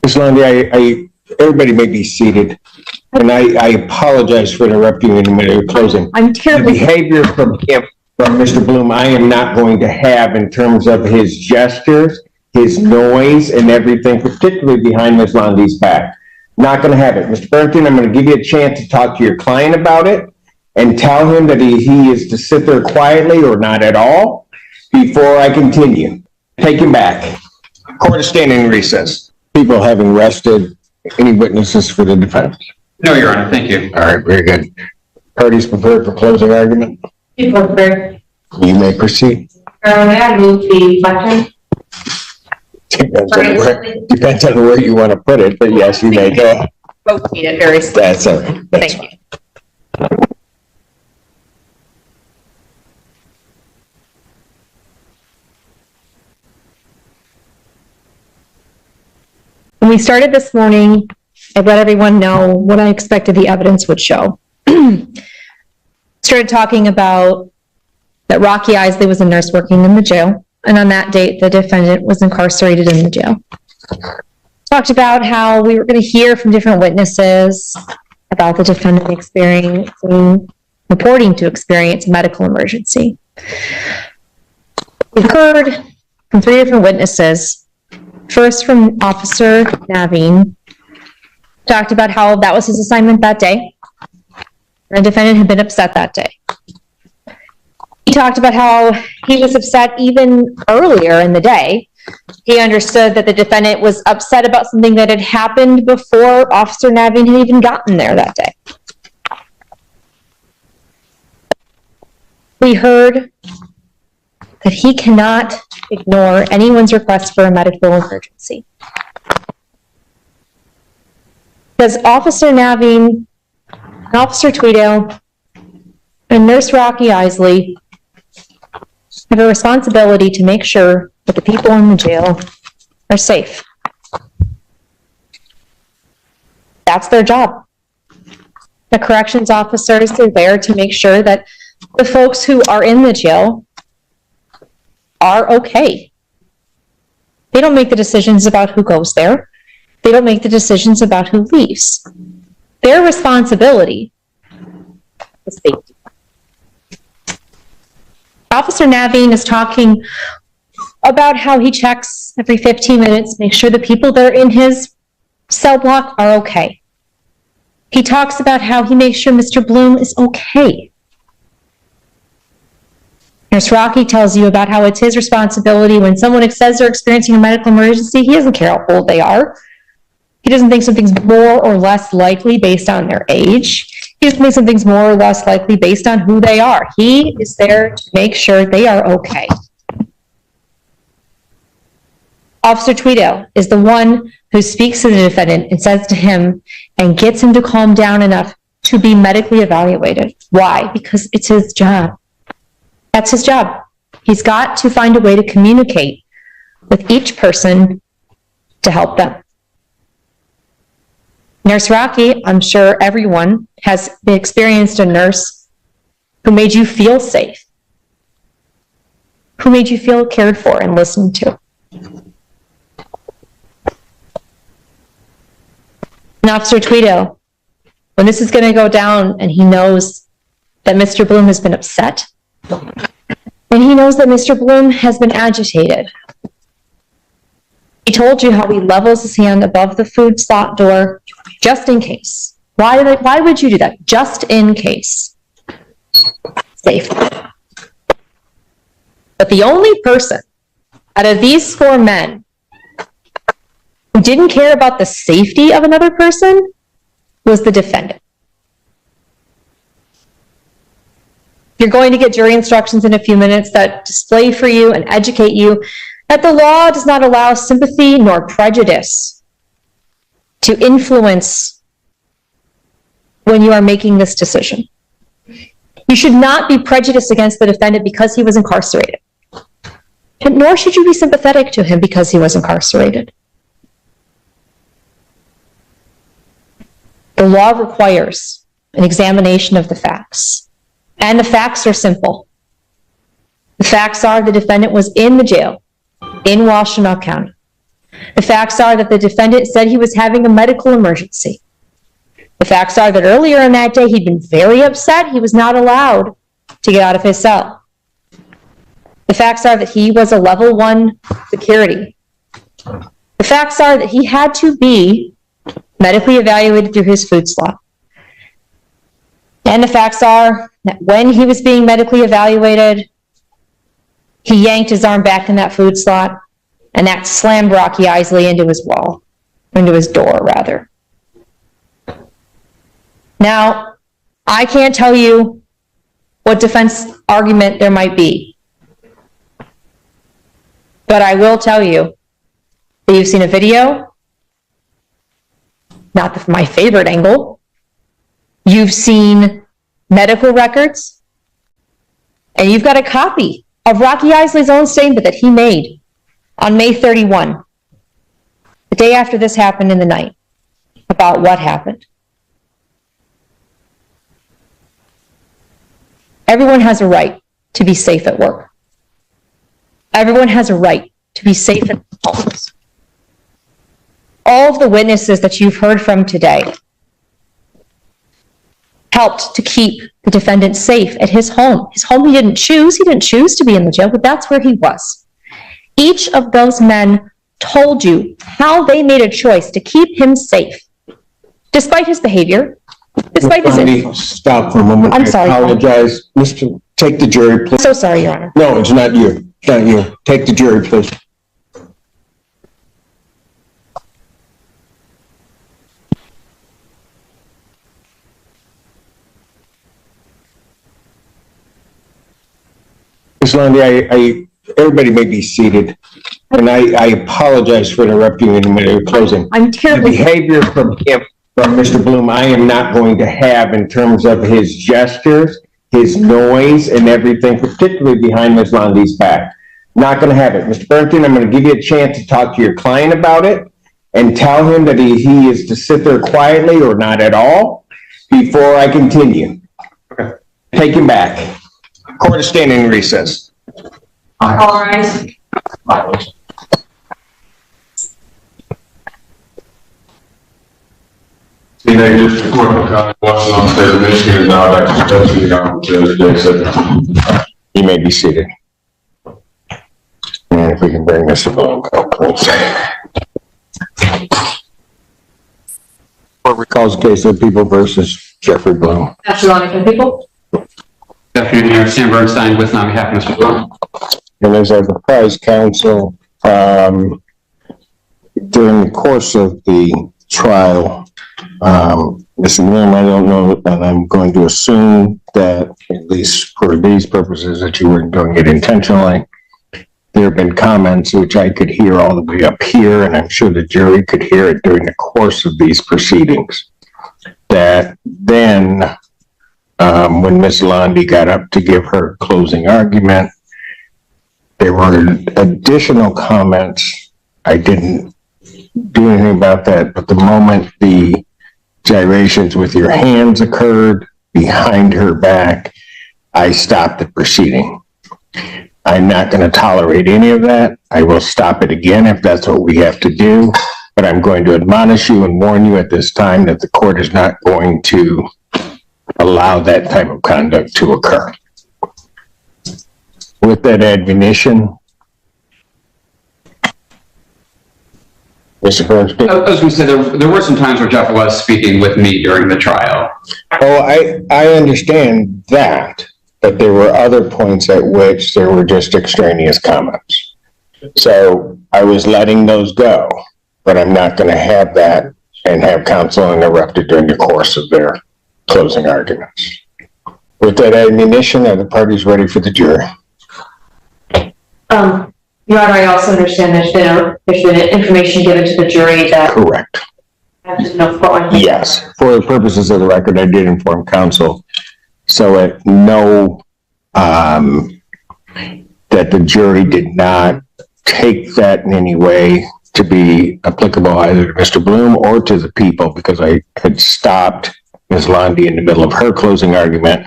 Ms. Lundy, everybody may be seated, and I apologize for interrupting you in the middle of closing. I'm terribly. The behavior from Mr. Bloom, I am not going to have in terms of his gestures, his noise, and everything, particularly behind Ms. Lundy's back. Not going to have it. Mr. Burlington, I'm going to give you a chance to talk to your client about it and tell him that he is to sit there quietly or not at all before I continue. Take him back. Court is standing in recess. People having rested. Any witnesses for the defense? No, Your Honor. Thank you. All right, very good. Parties prepared for closing argument? People prepared. You may proceed. May I move the question? Depends on where you want to put it, but yes, you may go. Rotate it very slowly. That's all right. Thank you. When we started this morning, I let everyone know what I expected the evidence would show. Started talking about that Rocky Isley was a nurse working in the jail, and on that date, the defendant was incarcerated in the jail. Talked about how we were going to hear from different witnesses about the defendant reporting to experience a medical emergency. We heard from 3 different witnesses. First, from Officer Naveen, talked about how that was his assignment that day. The defendant had been upset that day. He talked about how he was upset even earlier in the day. He understood that the defendant was upset about something that had happened before Officer Naveen had even gotten there that day. We heard that he cannot ignore anyone's request for a medical emergency. Because Officer Naveen, Officer Tweedale, and Nurse Rocky Isley have a responsibility to make sure that the people in the jail are safe. That's their job. The corrections officers are there to make sure that the folks who are in the jail are okay. They don't make the decisions about who goes there. They don't make the decisions about who leaves. Their responsibility is safety. Officer Naveen is talking about how he checks every 15 minutes, make sure the people that are in his cell block are okay. He talks about how he makes sure Mr. Bloom is okay. Nurse Rocky tells you about how it's his responsibility when someone says they're experiencing a medical emergency. He doesn't care how old they are. He doesn't think something's more or less likely based on their age. He doesn't think something's more or less likely based on who they are. He is there to make sure they are okay. Officer Tweedale is the one who speaks to the defendant and says to him and gets him to calm down enough to be medically evaluated. Why? Because it's his job. That's his job. He's got to find a way to communicate with each person to help them. Nurse Rocky, I'm sure everyone has experienced a nurse who made you feel safe, who made you feel cared for and listened to. And Officer Tweedale, when this is going to go down and he knows that Mr. Bloom has been upset, and he knows that Mr. Bloom has been agitated. He told you how he levels his hand above the food slot door just in case. Why would you do that? Just in case. Safety. But the only person out of these 4 men who didn't care about the safety of another person was the defendant. You're going to get jury instructions in a few minutes that display for you and educate you that the law does not allow sympathy nor prejudice to influence when you are making this decision. You should not be prejudiced against the defendant because he was incarcerated. Nor should you be sympathetic to him because he was incarcerated. The law requires an examination of the facts. And the facts are simple. The facts are the defendant was in the jail in Washtenaw County The facts are that the defendant said he was having a medical emergency. The facts are that earlier in that day, he'd been very upset he was not allowed to get out of his cell. The facts are that he was a level 1 security. The facts are that he had to be medically evaluated through his food slot. And the facts are that when he was being medically evaluated, he yanked his arm back in that food slot, and that slammed Rocky Isley into his wall, into his door, rather. Now, I can't tell you what defense argument there might be, but I will tell you that you've seen a video, not my favorite angle. You've seen medical records, and you've got a copy of Rocky Isley's own statement that he made on May 31, the day after this happened in the night, about what happened. Everyone has a right to be safe at work. Everyone has a right to be safe at homes. All of the witnesses that you've heard from today helped to keep the defendant safe at his home. His home he didn't choose. He didn't choose to be in the jail, but that's where he was. Each of those men told you how they made a choice to keep him safe, despite his behavior, despite his... Stop for a moment. I'm sorry. I apologize. Mr. Take the jury, please. So sorry, Your Honor. No, it's not you. It's not you. Take the jury, please. Ms. Lundy, everybody may be seated, and I apologize for interrupting you in the middle of closing. I'm terribly... The behavior from Mr. Bloom, I am not going to have in terms of his gestures, his noise, and everything, particularly behind Ms. Lundy's back. Not going to have it. Mr. Burnton, I'm going to give you a chance to talk to your client about it and tell him that he is to sit there quietly or not at all before I continue. Okay. Take him back. Court is standing in recess. All right. Teenage District Court of County, Washington, State of Michigan, now I'd like to discuss the opportunity. You may be seated. And if we can bring Mr. Bloom up, please. Court recalls the case of People versus Jeffrey Bloom. That's Your Honor, people. Good afternoon, Mayor. Sam Bernstein with on behalf of Mr. Bloom. And as I've apprised counsel, during the course of the trial, Mr. Bloom, I don't know, and I'm going to assume that at least for these purposes that you weren't doing it intentionally. There have been comments which I could hear all the way up here, and I'm sure the jury could hear it during the course of these proceedings. That then, when Ms. Lundy got up to give her closing argument, there were additional comments. I didn't do anything about that, but the moment the gyrations with your hands occurred behind her back, I stopped the proceeding. I'm not going to tolerate any of that. I will stop it again if that's what we have to do, but I'm going to admonish you and warn you at this time that the court is not going to allow that type of conduct to occur. With that admonition, Mr. Bernstein. I was going to say there were some times where Jeff was speaking with me during the trial. Oh, I understand that, but there were other points at which there were just extraneous comments. So I was letting those go, but I'm not going to have that and have counsel interrupted during the course of their closing arguments. With that admonition, are the parties ready for the jury? Your Honor, I also understand there's been information given to the jury that... Correct. Yes, for the purposes of the record, I did inform counsel. So at no, that the jury did not take that in any way to be applicable either to Mr. Bloom or to the people, because I had stopped Ms. Lundy in the middle of her closing argument,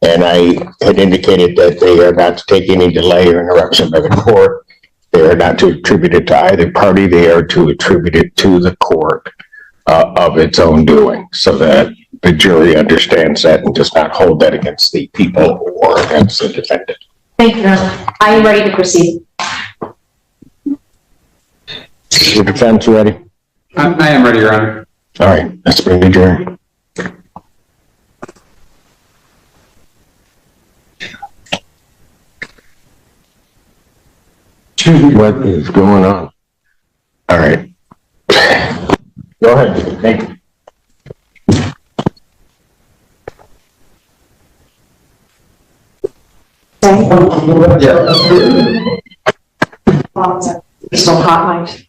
and I had indicated that they are not to take any delay or interruption by the court They are not to attribute it to either party. They are to attribute it to the court of its own doing, so that the jury understands that and does not hold that against the people or against the defendant. Thank you, Your Honor. I am ready to proceed. Is the defense ready? I am ready, Your Honor. All right, let's bring the jury. What is going on? All right. Go ahead. Thank you. There's no hot mic.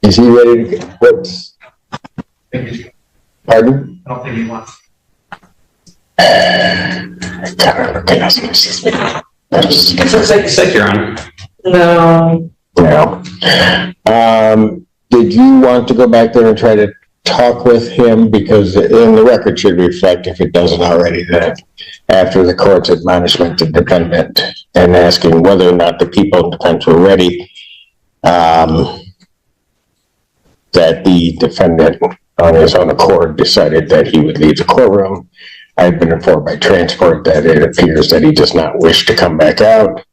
Is he ready to get, what's? Pardon? I don't think he wants. Sick, Your Honor. No. No. Did you want to go back there and try to talk with him? Because in the record should reflect, if it doesn't already, that after the court's admonishment to defendant and asking whether or not the people in defense were ready, that the defendant on his own accord decided that he would leave the courtroom. I've been informed by transport that it appears that he does not wish to come back out.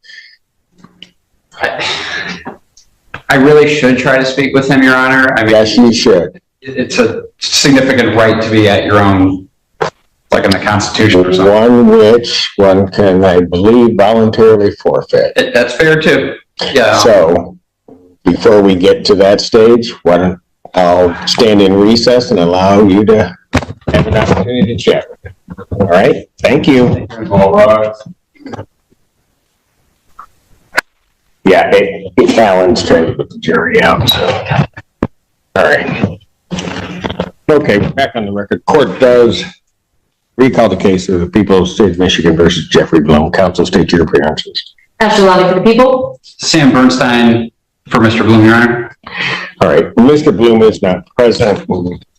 I really should try to speak with him, Your Honor. I mean, Yes, you should. it's a significant right to be at your own, like in the Constitution or something. One which one can, I believe, voluntarily forfeit. That's fair too. Yeah. So, before we get to that stage, I'll stand in recess and allow you to have an opportunity to chat. All right, thank you. Yeah, Alan's trying to put the jury out, so. All right. Okay, back on the record. Court does recall the case of the people of the state of Michigan versus Jeffrey Blum. Counsel, state your appearances. After allowing for the people. Sam Bernstein for Mr. Bloom, Your Honor. All right, Mr. Bloom is not present.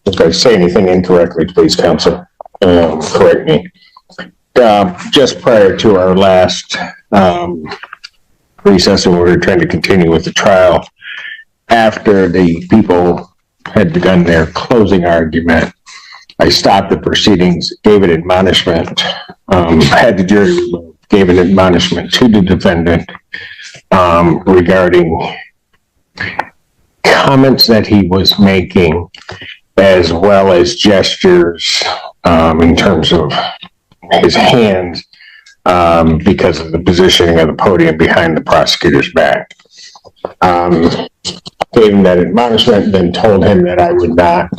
If I say anything incorrectly, please, counsel, correct me. Just prior to our last recess, and we were trying to continue with the trial, after the people had begun their closing argument, I stopped the proceedings, gave an admonishment, had the jury removed, gave an admonishment to the defendant regarding comments that he was making, as well as gestures in terms of his hands, because of the positioning of the podium behind the prosecutor's back. Gave him that admonishment, then told him that I would not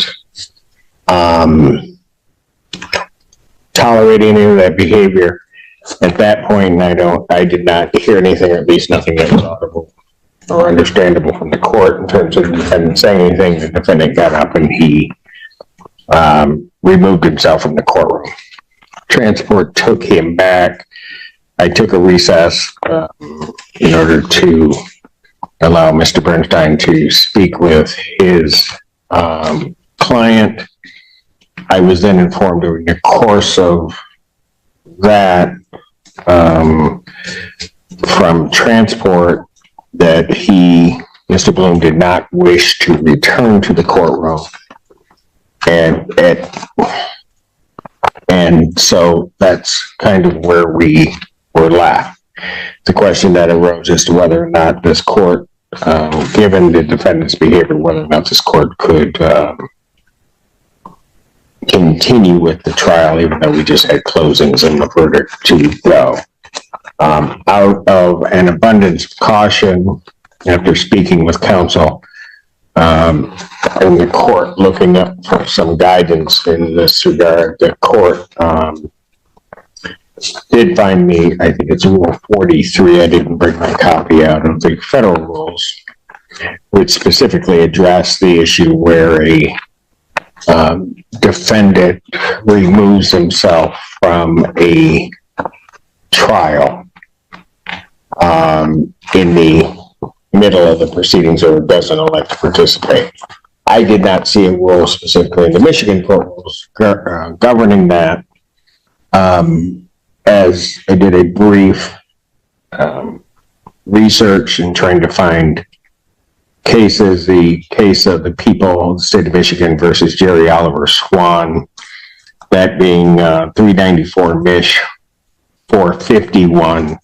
tolerate any of that behavior. At that point, I did not hear anything, or at least nothing that was audible or understandable from the court in terms of the defendant saying anything. The defendant got up and he removed himself from the courtroom. Transport took him back. I took a recess in order to allow Mr. Bernstein to speak with his client. I was then informed during the course of that from transport that Mr. Bloom did not wish to return to the courtroom. And so that's kind of where we were left. The question that arose as to whether or not this court, given the defendant's behavior, whether or not this court could continue with the trial, even though we just had closings and the verdict to go. Out of an abundance of caution, after speaking with counsel, in the court, looking up for some guidance in this regard, the court did find me, I think it's Rule 43, I didn't bring my copy out of the federal rules, which specifically address the issue where a defendant removes himself from a trial in the middle of the proceedings or doesn't elect to participate. I did not see a rule specifically in the Michigan court rules governing that. As I did a brief research in trying to find cases, the case of the people of the state of Michigan versus Jerry Oliver Swan, that being 394 Mich 451,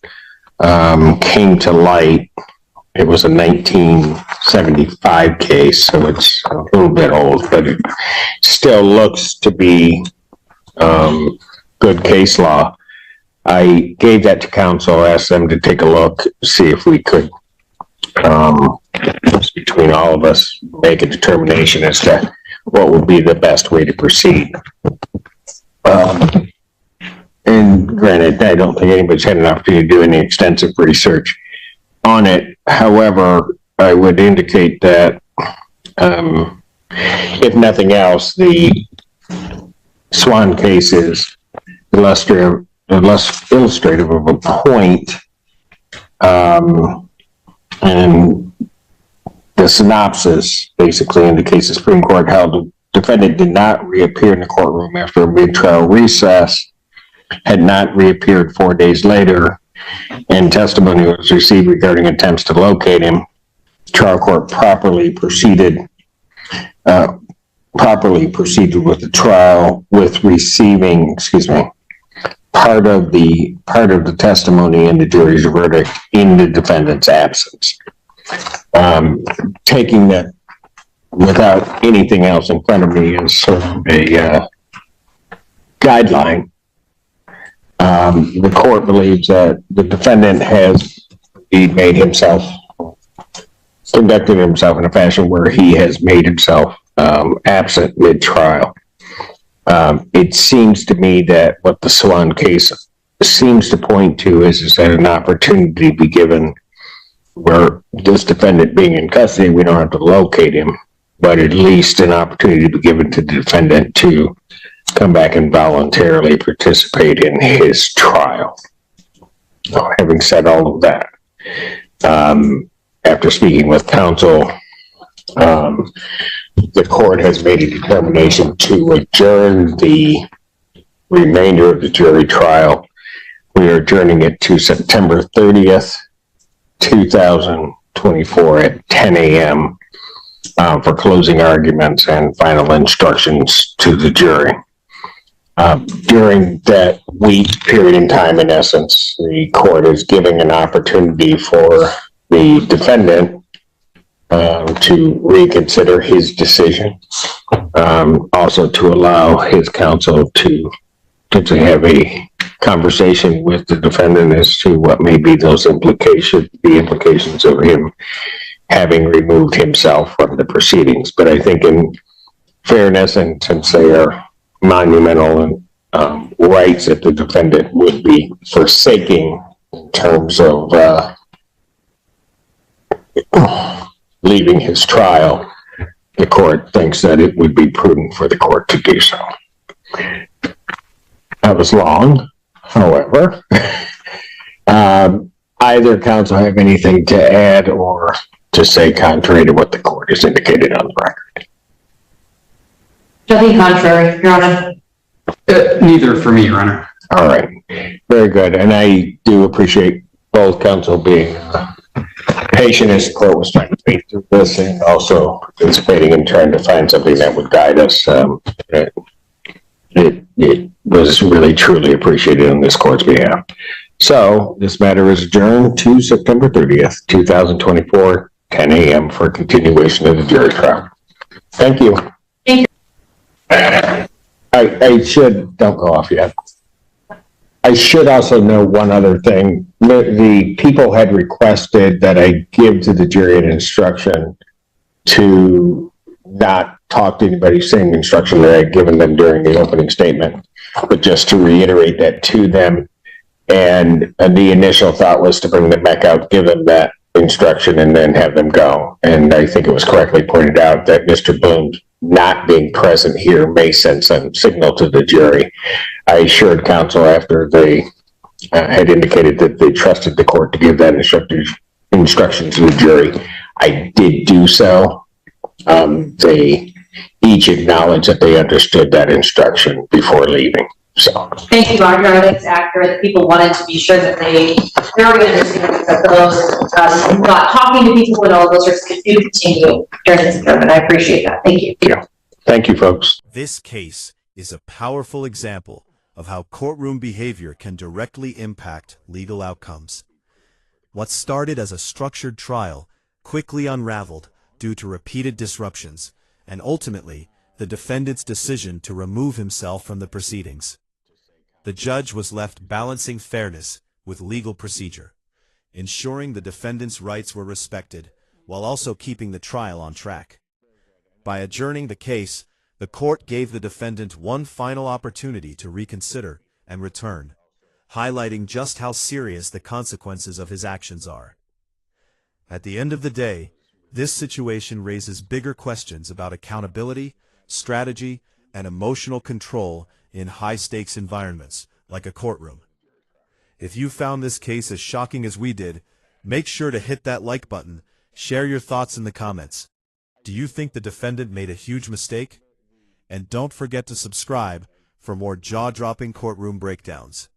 came to light. It was a 1975 case, so it's a little bit old, but it still looks to be good case law. I gave that to council, asked them to take a look, see if we could, between all of us, make a determination as to what would be the best way to proceed. And granted, I don't think anybody's had an opportunity to do any extensive research on it. However, I would indicate that, if nothing else, the Swan case is illustrative of a point. And the synopsis basically indicates the Supreme Court held the defendant did not reappear in the courtroom after a mid-trial recess, had not reappeared 4 days later, and testimony was received regarding attempts to locate him. Trial court properly proceeded with the trial with receiving, part of the testimony in the jury's verdict in the defendant's absence. Taking that without anything else in front of me is sort of a guideline. The court believes that the defendant has indeed conducted himself in a fashion where he has made himself absent mid-trial. It seems to me that what the Swan case seems to point to is that an opportunity be given where this defendant being in custody, we don't have to locate him, but at least an opportunity to be given to the defendant to come back and voluntarily participate in his trial. Having said all of that, after speaking with counsel, the court has made a determination to adjourn the remainder of the jury trial. We are adjourning it to September 30th, 2024 at 10 a.m. For closing arguments and final instructions to the jury. During that week period in time, in essence, the court is giving an opportunity for the defendant to reconsider his decision. Also to allow his counsel to have a conversation with the defendant as to what may be the implications of him having removed himself from the proceedings. But I think in fairness, and since they are monumental rights that the defendant would be forsaking in terms of leaving his trial, the court thinks that it would be prudent for the court to do so. That was long, however. Either counsel have anything to add or to say contrary to what the court has indicated on the record? Nothing contrary, Your Honor. Neither for me, Your Honor. All right, very good. And I do appreciate both counsel being patient as the court was trying to wade through this and also participating in trying to find something that would guide us. It was really, truly appreciated on this court's behalf. So this matter is adjourned to September 30th, 2024, 10 a.m. for continuation of the jury trial. Thank you. Thank you. I should, don't go off yet. I should also know one other thing. The people had requested that I give to the jury an instruction to not talk to anybody, same instruction that I had given them during the opening statement, but just to reiterate that to them. And the initial thought was to bring them back out, give them that instruction, and then have them go. And I think it was correctly pointed out that Mr. Bloom not being present here may send some signal to the jury. I assured counsel after they had indicated that they trusted the court to give that instructions to the jury. I did do so. They each acknowledged that they understood that instruction before leaving, so. Thank you, Mark. That's accurate. People wanted to be sure that they really understand that those, not talking to people and all those risks do continue during this experiment. I appreciate that. Thank you. Yeah. Thank you, folks. This case is a powerful example of how courtroom behavior can directly impact legal outcomes. What started as a structured trial quickly unraveled due to repeated disruptions, and ultimately, the defendant's decision to remove himself from the proceedings. The judge was left balancing fairness with legal procedure, ensuring the defendant's rights were respected, while also keeping the trial on track. By adjourning the case, the court gave the defendant one final opportunity to reconsider and return, highlighting just how serious the consequences of his actions are. At the end of the day, this situation raises bigger questions about accountability, strategy, and emotional control in high-stakes environments, like a courtroom. If you found this case as shocking as we did, make sure to hit that like button, share your thoughts in the comments. Do you think the defendant made a huge mistake? And don't forget to subscribe for more jaw-dropping courtroom breakdowns.